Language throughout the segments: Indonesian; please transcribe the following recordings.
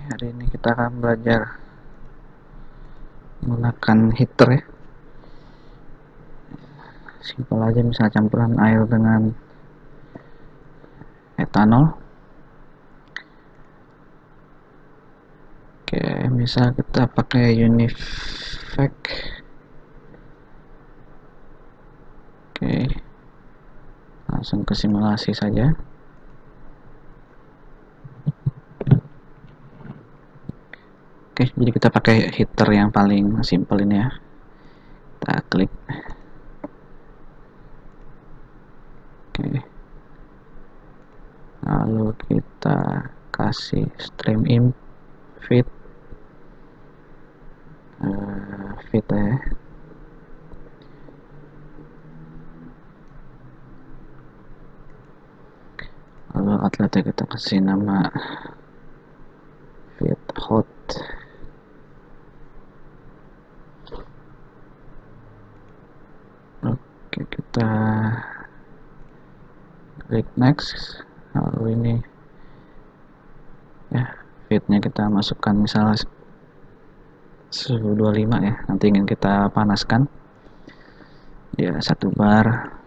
Hari ini kita akan belajar menggunakan heater ya. Simpel aja, misalnya campuran air dengan etanol. Oke, misal kita pakai Univac. Oke, langsung ke simulasi saja. Oke, jadi kita pakai heater yang paling simpel ini ya. Kita klik. Oke, lalu kita kasih stream in feed ya. Lalu outletnya kita kasih nama feed hot. Oke, kita klik next. Lalu ini ya, feednya kita masukkan misalnya suhu 25 ya, nanti ingin kita panaskan ya, 1 bar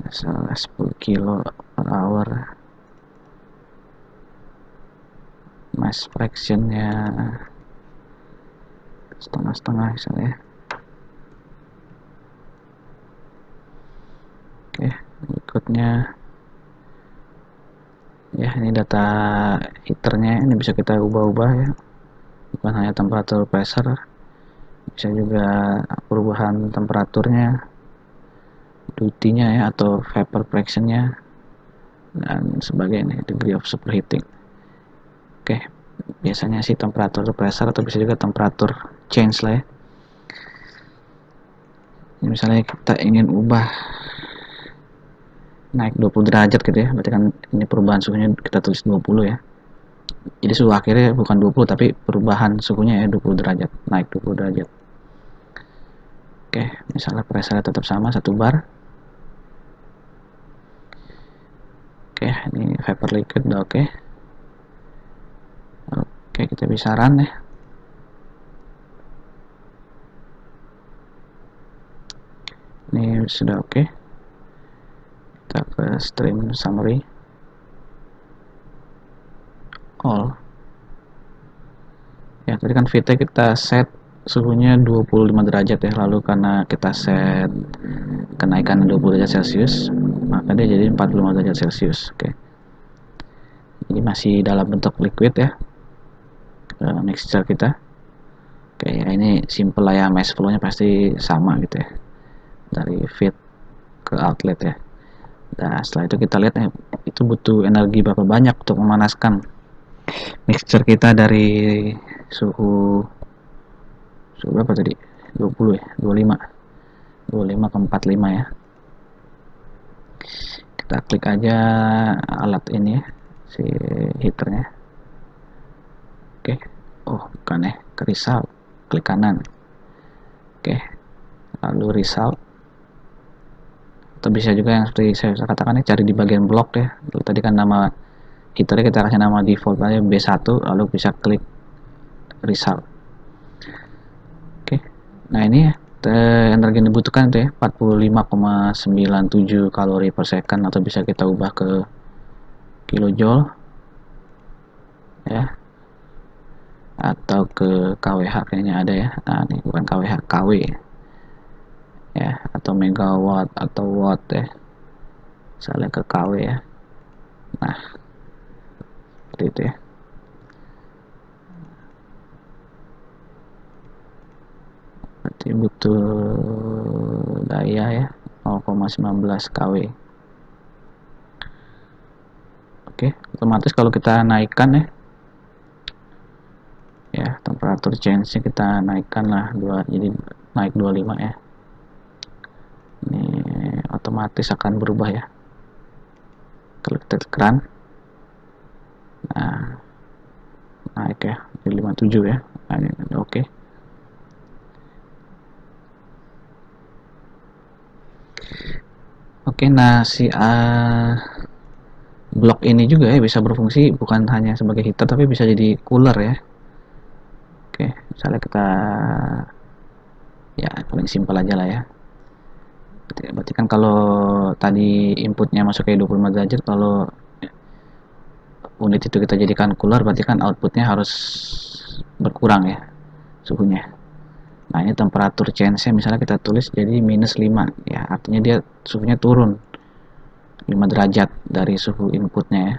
misalnya 10 kilo per hour. Mass fractionnya setengah-setengah misalnya. Oke, berikutnya ya, ini data heaternya, ini bisa kita ubah-ubah ya, bukan hanya temperatur pressure, bisa juga perubahan temperaturnya, duty-nya ya, atau vapor fractionnya dan sebagainya, degree of superheating. Oke, biasanya sih temperatur pressure atau bisa juga temperatur change lah ya. Ini misalnya kita ingin ubah naik 20 derajat gitu ya, berarti kan ini perubahan suhunya kita tulis 20 ya. Jadi suhu akhirnya bukan 20 tapi perubahan suhunya ya 20 derajat, naik 20 derajat. Oke, misalnya pressure tetap sama 1 bar. Oke, ini vapor liquid udah oke. Oke, kita bisa run ya. Ini sudah oke. Kita ke stream summary all ya. Tadi kan feednya kita set suhunya 25 derajat ya, lalu karena kita set kenaikan 20 derajat Celcius maka dia jadi 45 derajat Celcius. Oke, jadi masih dalam bentuk liquid ya mixture kita. Oke ya, ini simple lah ya, mass flow nya pasti sama gitu ya dari feed ke outlet ya. Nah, setelah itu kita lihat itu butuh energi berapa banyak untuk memanaskan mixture kita dari suhu berapa tadi, 20 ya, 25 ke 45 ya. Kita klik aja alat ini ya, si heaternya. Oke, oh bukan ya, ke result, klik kanan. Oke, lalu result, atau bisa juga yang seperti saya katakan ya, cari di bagian blok ya. Lalu tadi kan nama heaternya kita kasih nama default aja B1, lalu bisa klik result. Oke, nah ini ya energi yang dibutuhkan itu ya 45,97 kalori per second, atau bisa kita ubah ke kilojoule ya, atau ke kWh kayaknya ada ya. Nah ini bukan kWh, kW ya, atau megawatt atau watt ya, misalnya ke kW ya. Nah seperti itu ya. Berarti butuh daya ya 0,19 kW. Oke, otomatis kalau kita naikkan ya temperatur change nya kita naikkan lah jadi naik 25 ya. Ini otomatis akan berubah ya kalau kita tekan. Nah, naik ya di 57 ya. Nah, ini oke. Oke, nah si blok ini juga ya bisa berfungsi bukan hanya sebagai heater tapi bisa jadi cooler ya. Oke, misalnya kita ya paling simpel aja lah ya. Berarti kan kalau tadi inputnya masuk ke 25 derajat, kalau unit itu kita jadikan cooler berarti kan outputnya harus berkurang ya suhunya. Nah ini temperatur change nya misalnya kita tulis jadi minus 5 ya, artinya dia suhunya turun 5 derajat dari suhu inputnya ya.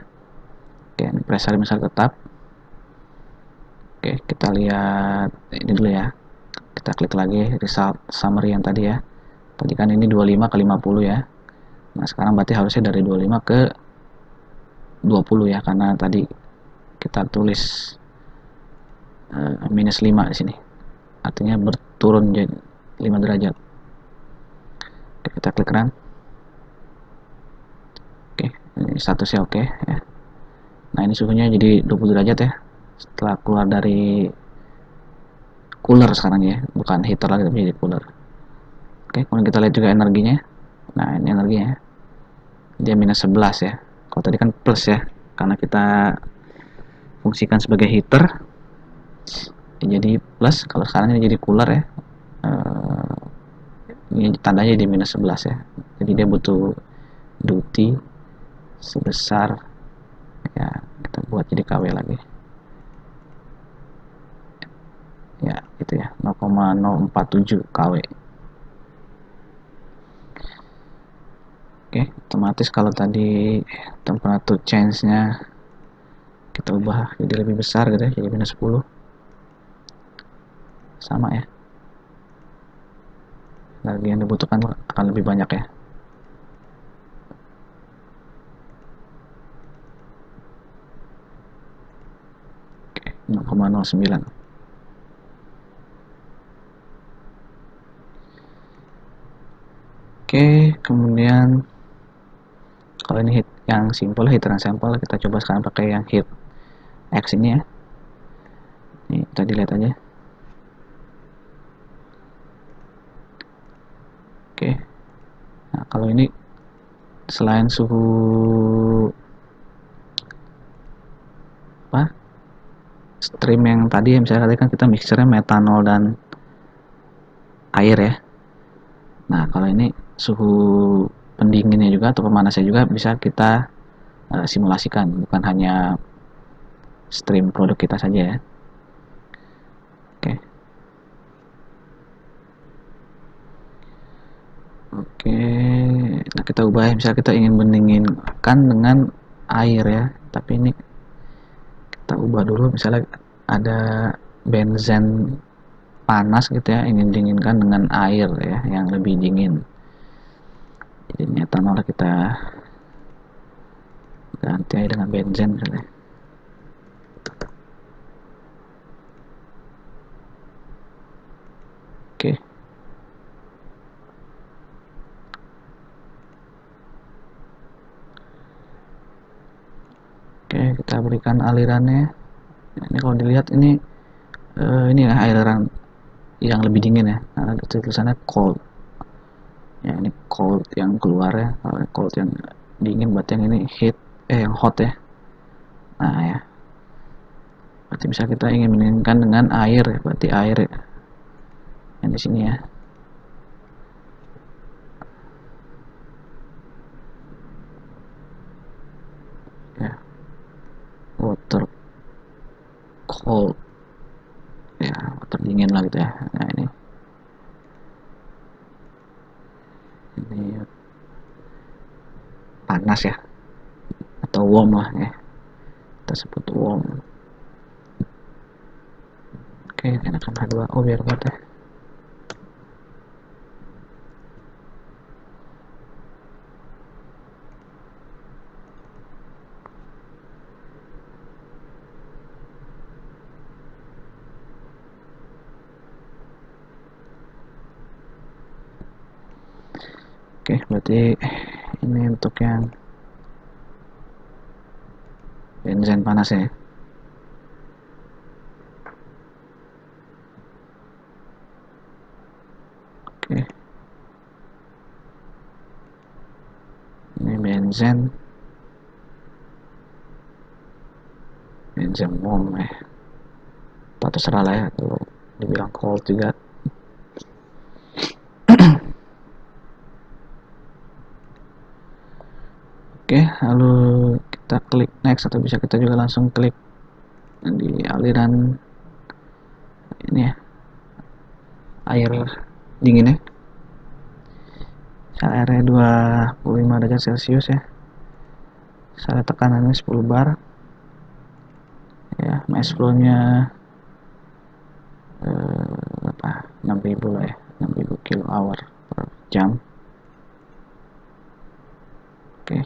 Oke, ini pressure misalnya tetap. Oke, kita lihat ini dulu ya, kita klik lagi result summary yang tadi ya. Tadi kan ini 25 ke 50 ya. Nah sekarang berarti harusnya dari 25 ke 20 ya, karena tadi kita tulis minus 5 di sini, artinya berturun jadi 5 derajat. Oke, kita klik run. Oke, ini statusnya oke ya. Nah ini suhunya jadi 20 derajat ya setelah keluar dari cooler sekarang ya, bukan heater lagi tapi jadi cooler. Oke, kemudian kita lihat juga energinya. Nah ini energinya dia minus 11 ya, kalau tadi kan plus ya karena kita fungsikan sebagai heater jadi plus. Kalau sekarang ini jadi cooler ya, ini tandanya di minus 11 ya, jadi dia butuh duty sebesar ya, kita buat jadi KW lagi ya, gitu ya, 0,047 KW. Oke, otomatis kalau tadi temperatur change nya kita ubah jadi lebih besar gitu ya, jadi minus 10 sama ya, energi yang dibutuhkan akan lebih banyak ya. Oke, 0,09. Oke, kemudian kalau ini heat yang simple, heat transsample, kita coba sekarang pakai yang heat X ini ya. Ini kita dilihat aja. Oke, nah kalau ini selain suhu apa stream yang tadi ya, misalnya tadi kan kita mixernya metanol dan air ya. Nah kalau ini suhu pendinginnya juga atau pemanasnya juga bisa kita simulasikan, bukan hanya stream produk kita saja ya. Oke. Oke, nah kita ubah ya, misalnya kita ingin mendinginkan dengan air ya, tapi ini kita ubah dulu, misalnya ada benzen panas gitu ya, ingin dinginkan dengan air ya yang lebih dingin, jadi metanol kita ganti aja dengan benzen misalnya. Oke. Oke, kita berikan alirannya. Ini kalau dilihat ini ya aliran yang lebih dingin ya, karena tulisannya cold ya, ini cold yang keluar ya. Kalau cold yang dingin berarti yang ini heat yang hot ya. Nah ya, berarti bisa kita ingin mendinginkan dengan air ya, berarti air ya, yang di sini ya. Ya, water cold ya, water dingin lah gitu ya. Nah ini panas ya, atau warm lah ya, kita sebut warm. Oke, enakan H2O biar kuat ya. Oke, berarti ini untuk yang benzen panas ya. Oke, ini benzen benzen warm atau terserah lah ya, kalau dibilang cold juga. Oke, lalu kita klik next, atau bisa kita juga langsung klik di aliran ini ya, air dingin ya. Misalnya airnya 25 derajat Celcius ya. Misalnya tekanannya 10 bar. Ya, mass flow-nya berapa? 6000 lah ya, 6000 kWh per jam. Oke.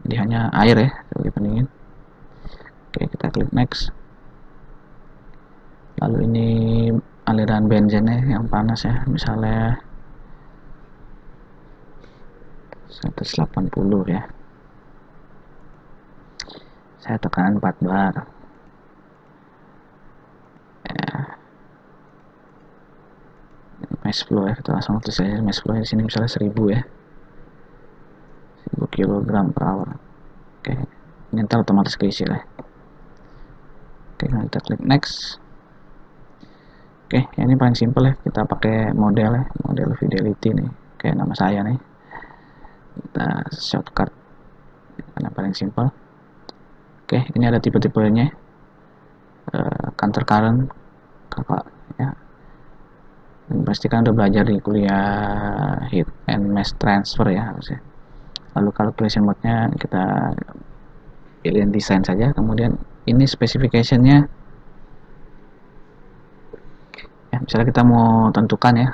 Jadi hanya air ya sebagai pendingin. Oke, kita klik next. Lalu ini aliran benzennya yang panas ya, misalnya 180 ya. Saya tekan 4 bar ya. Mass flow ya, kita langsung tulis aja mass flow di sini misalnya 1000 ya, 1000 kg per hour. Oke, ini ntar otomatis keisi lah. Oke, kita klik next. Oke, ini paling simple ya, kita pakai model ya, model fidelity nih, kayak nama saya nih. Kita shortcut karena paling simple. Oke, ini ada tipe-tipenya, counter current kakak ya. Dan pasti kan udah belajar di kuliah heat and mass transfer ya harusnya. Lalu calculation mode-nya kita pilih desain saja, kemudian ini specification-nya ya, misalnya kita mau tentukan ya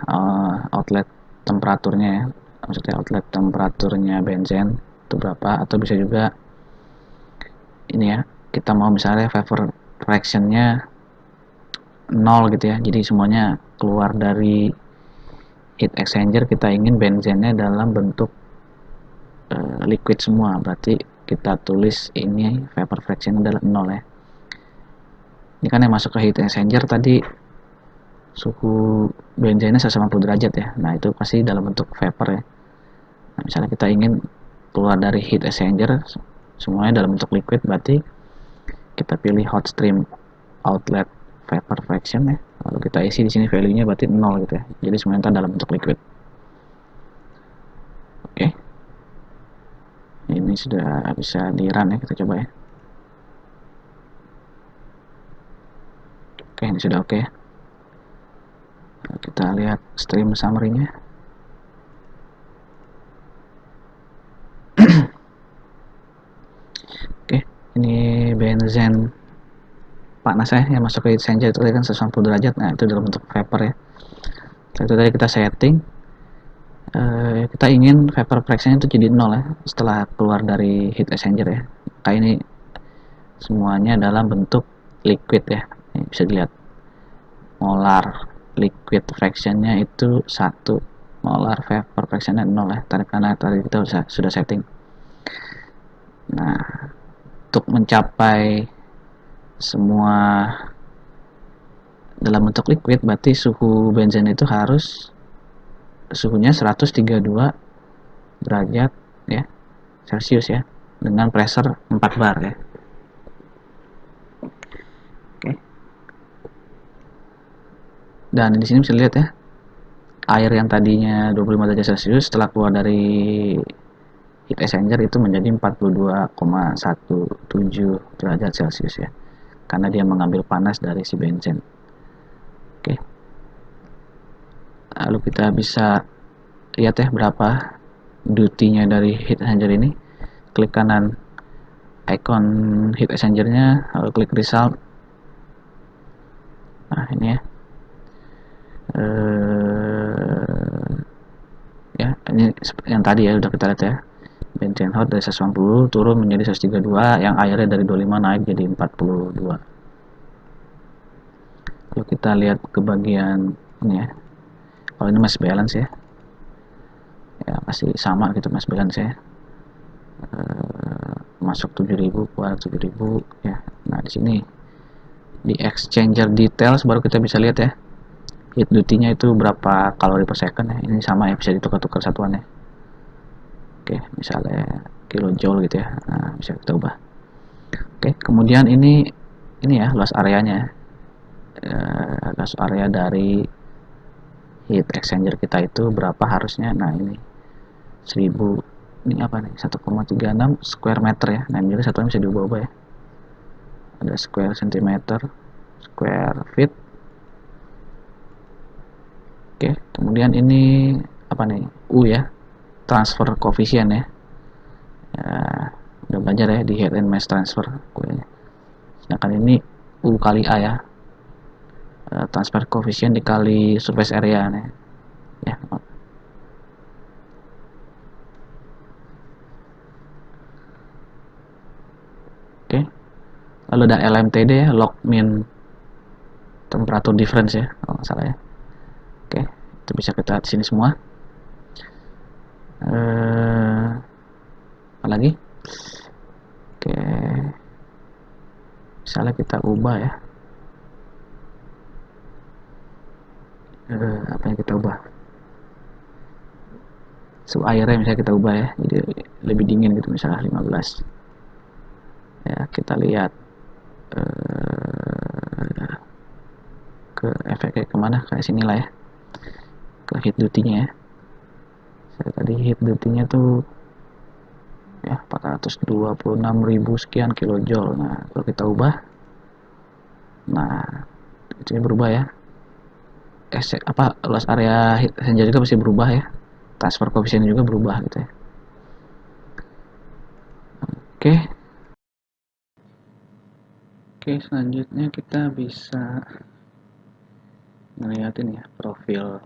outlet temperaturnya ya, maksudnya outlet temperaturnya benzen itu berapa, atau bisa juga ini ya, kita mau misalnya vapor fraction-nya 0 gitu ya, jadi semuanya keluar dari heat exchanger, kita ingin benzennya dalam bentuk liquid semua, berarti kita tulis ini vapor fraction adalah 0 ya. Ini kan yang masuk ke heat exchanger tadi suhu benzennya 180 derajat ya, nah itu pasti dalam bentuk vapor ya. Nah, misalnya kita ingin keluar dari heat exchanger semuanya dalam bentuk liquid, berarti kita pilih hot stream outlet vapor fraction ya, lalu kita isi di sini value-nya berarti 0 gitu ya, jadi semuanya dalam bentuk liquid. Oke, ini sudah bisa di run ya, kita coba ya. Oke, ini sudah oke. Kita lihat stream summary-nya. Oke, ini benzen panas ya, yang masuk ke heat exchanger itu kan 180 derajat, nah itu dalam bentuk vapor ya. Setelah itu tadi kita setting, kita ingin vapor fraction itu jadi 0 ya setelah keluar dari heat exchanger ya. Kayak ini semuanya dalam bentuk liquid ya, ini bisa dilihat molar liquid fractionnya itu 1, molar vapor fractionnya 0 ya, karena tadi kita sudah setting. Nah, untuk mencapai semua dalam bentuk liquid, berarti suhu benzen itu harus suhunya 132 derajat ya Celcius ya, dengan pressure 4 bar ya. Oke. Dan di sini bisa lihat ya, air yang tadinya 25 derajat Celcius setelah keluar dari heat exchanger itu menjadi 42,17 derajat Celcius ya, karena dia mengambil panas dari si benzen. Oke, lalu kita bisa lihat ya berapa duty-nya dari heat exchanger ini. Klik kanan icon heat exchanger-nya, lalu klik result. Nah ini ya, ini yang tadi ya udah kita lihat ya, benzen hot dari 180 turun menjadi 132, yang airnya dari 25 naik jadi 42. Lalu kita lihat ke bagian ini ya, kalau ini mass balance ya, ya pasti sama gitu mass balance ya, masuk 7000 keluar 7000 ya. Nah di sini di exchanger details baru kita bisa lihat ya heat duty-nya itu berapa kalori per second ya. Ini sama ya, bisa ditukar-tukar satuannya. Oke, misalnya kilojoule gitu ya. Nah, bisa kita ubah. Oke, Kemudian ini ya luas areanya, luas area dari heat exchanger kita itu berapa harusnya. Nah ini 1000, ini apa nih, 1,36 square meter ya. Nah jadi satuan bisa diubah-ubah ya, ada square centimeter, square feet. Oke, kemudian ini apa nih, U ya, transfer coefficient ya. Udah belajar ya di heat and mass transfer. Sedangkan ini U kali A ya, transfer coefficient dikali surface area nih ya. Oke, lalu ada LMTD ya, log mean temperature difference ya kalau nggak salah ya. Oke, itu bisa kita di sini semua. Apa lagi? Oke, misalnya kita ubah ya, apa yang kita ubah, suhu airnya misalnya kita ubah ya, jadi lebih dingin gitu, misalnya 15 ya. Kita lihat ke efeknya kemana, kayak sini lah ya, ke heat duty-nya ya. Saya tadi heat duty-nya tuh ya 426.000 sekian kilojoule. Nah kalau kita ubah, nah itu berubah ya, luas area heat exchanger juga pasti berubah ya, transfer coefficient juga berubah gitu ya. Oke, selanjutnya kita bisa ngeliatin ya profil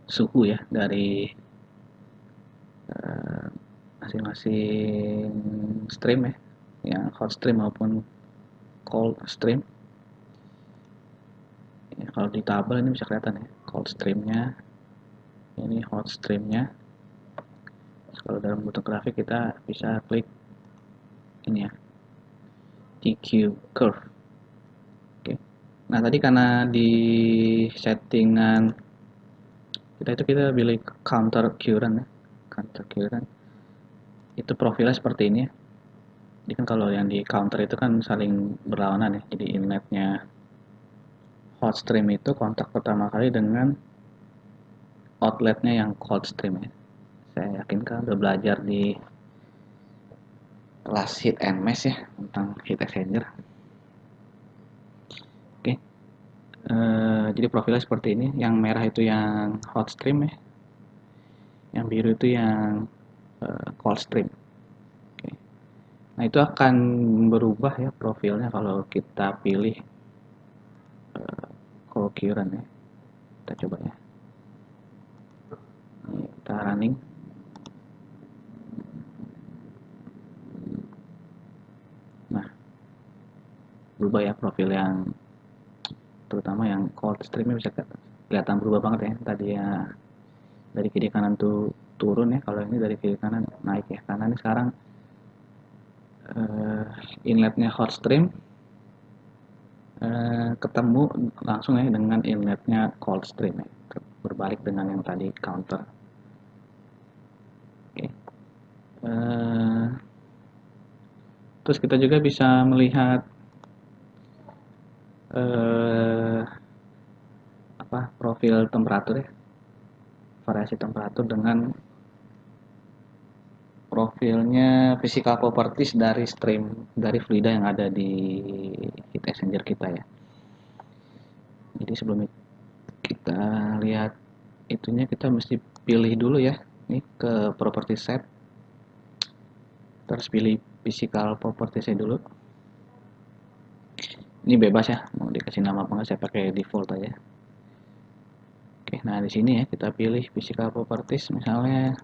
suhu ya dari masing-masing stream ya, yang hot stream maupun cold stream ya. Kalau di tabel ini bisa kelihatan ya, cold streamnya, ini hot streamnya. Kalau dalam bentuk grafik kita bisa klik ini ya, TQ curve. Oke. Nah tadi karena di settingan kita pilih counter current ya, counter current itu profilnya seperti ini ya. Jadi kan kalau yang di counter itu kan saling berlawanan ya, jadi inletnya hot stream itu kontak pertama kali dengan outletnya yang cold stream ya. Saya yakin kan udah belajar di kelas heat and mass ya tentang heat exchanger. Oke, jadi profilnya seperti ini. Yang merah itu yang hot stream ya, yang biru itu yang cold stream. Oke. Nah itu akan berubah ya profilnya kalau kita pilih cold current ya. Kita coba ya. Ini kita running. Nah berubah ya profil yang, terutama yang cold streamnya bisa kelihatan berubah banget ya. Tadi ya dari kiri kanan tuh turun ya, kalau ini dari kiri kanan naik ya, karena ini sekarang inletnya hot stream ketemu langsung ya dengan inletnya cold stream ya, berbalik dengan yang tadi counter. Oke. Terus kita juga bisa melihat profil temperatur ya, variasi temperatur dengan profilnya physical properties dari stream, dari fluida yang ada di heat exchanger kita ya. Jadi sebelum kita lihat itunya, kita mesti pilih dulu ya, ini ke property set, terus pilih physical properties dulu. Ini bebas ya, mau dikasih nama apa enggak, saya pakai default aja. Oke, nah di sini ya kita pilih physical properties, misalnya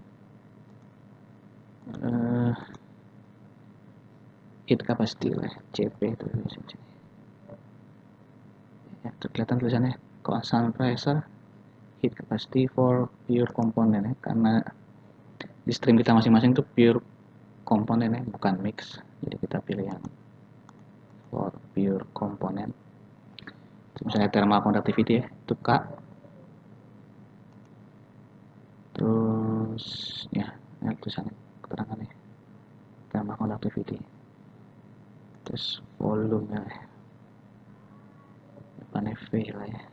heat capacity lah, CP itu ya, kelihatan tulisannya constant pressure heat capacity for pure component ya, karena di stream kita masing-masing tuh pure komponen ya, bukan mix. Jadi kita pilih yang for pure component. Misalnya thermal conductivity ya, itu K. Terus ya tulisannya, keterangannya thermal conductivity. terus volume ya, depannya V lah ya,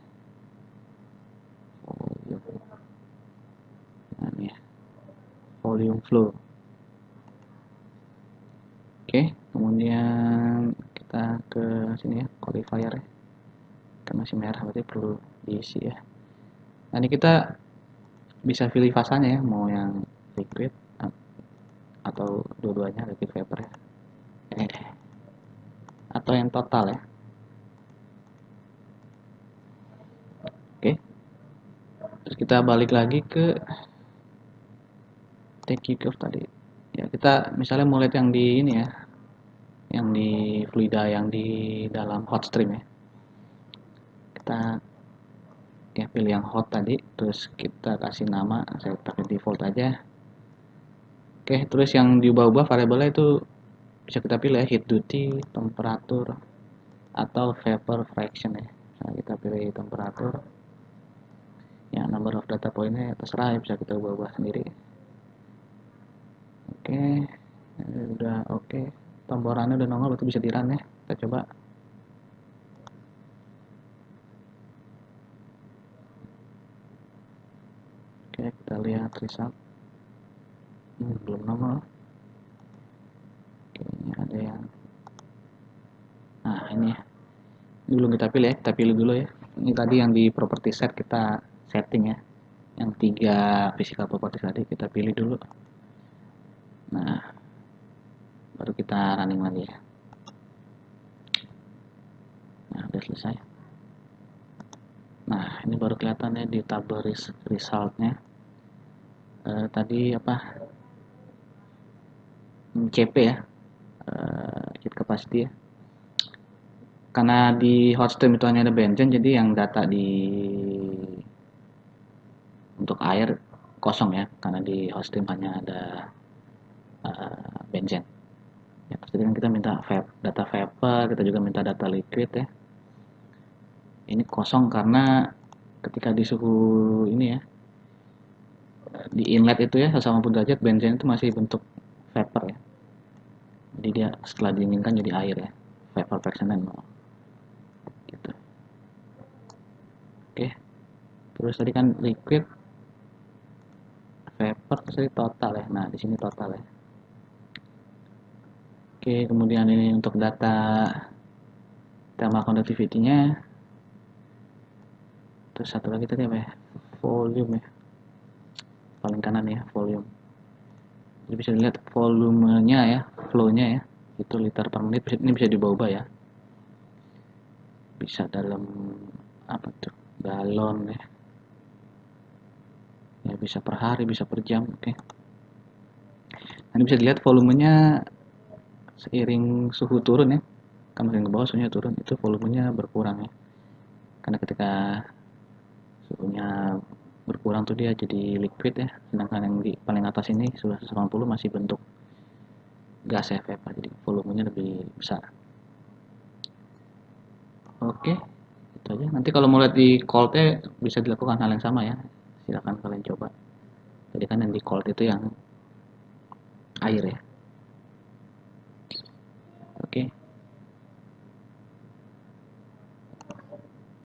volume. Nah, ini ya, volume flow. Oke, kemudian kita ke sini ya, qualifier ya, kan masih merah berarti perlu diisi ya. Nah, ini kita bisa pilih fasanya ya, mau yang liquid atau dua-duanya, liquid vapor ya, atau yang total ya. Oke, terus kita balik lagi ke TQ curve tadi ya, kita misalnya mau lihat yang di ini ya, yang di fluida yang di dalam hot stream ya, kita ya pilih yang hot tadi, terus kita kasih nama, saya pakai default aja. Oke, terus yang diubah-ubah variabelnya itu bisa kita pilih ya, heat duty, temperatur, atau vapor fraction ya. Nah, kita pilih temperatur ya, number of data pointnya terserah ya, bisa kita ubah-ubah sendiri. Oke, ini udah oke, tomborannya udah nongol, berarti bisa di run ya. Kita coba. Oke, kita lihat result. Belum nongol. Oke, ini ada yang, nah ini ya, ini belum kita pilih ya, kita pilih dulu ya. Ini tadi yang di property set kita setting ya, yang 3 physical properties tadi kita pilih dulu. Nah, baru kita running lagi ya. Nah, udah selesai. Nah, ini baru kelihatannya di tabel resultnya. Tadi apa, CP ya, heat capacity ya. Karena di hotstream itu hanya ada benzene, jadi yang data di untuk air kosong ya, karena di hotstream hanya ada benzene ya. Terus tadi kan kita minta data vapor, kita juga minta data liquid ya. Ini kosong karena ketika di suhu ini ya, di inlet itu ya 150 derajat, benzene itu masih bentuk vapor ya, jadi dia setelah dinginkan jadi air ya, vapor fraction nol gitu. Oke, terus tadi kan liquid, vapor, terus tadi total ya. Nah, di sini total ya. Oke, kemudian ini untuk data thermal conductivity-nya. Terus satu lagi tadi apa ya, volume ya, paling kanan ya, volume. Jadi bisa dilihat volumenya ya, flow-nya ya, itu liter per menit. Ini bisa diubah-ubah ya, bisa dalam apa tuh, galon ya, ya bisa per hari, bisa per jam. Oke, nah, ini bisa dilihat volumenya seiring suhu turun ya, kan makin ke bawah suhunya turun, itu volumenya berkurang ya, karena ketika suhunya berkurang tuh dia jadi liquid ya, sedangkan yang di paling atas ini sudah 180 masih bentuk gas ya, vapor, jadi volumenya lebih besar. Oke, itu aja. Nanti kalau mau lihat di cold-nya bisa dilakukan hal yang sama ya, silakan kalian coba. Jadi kan yang di cold itu yang air ya.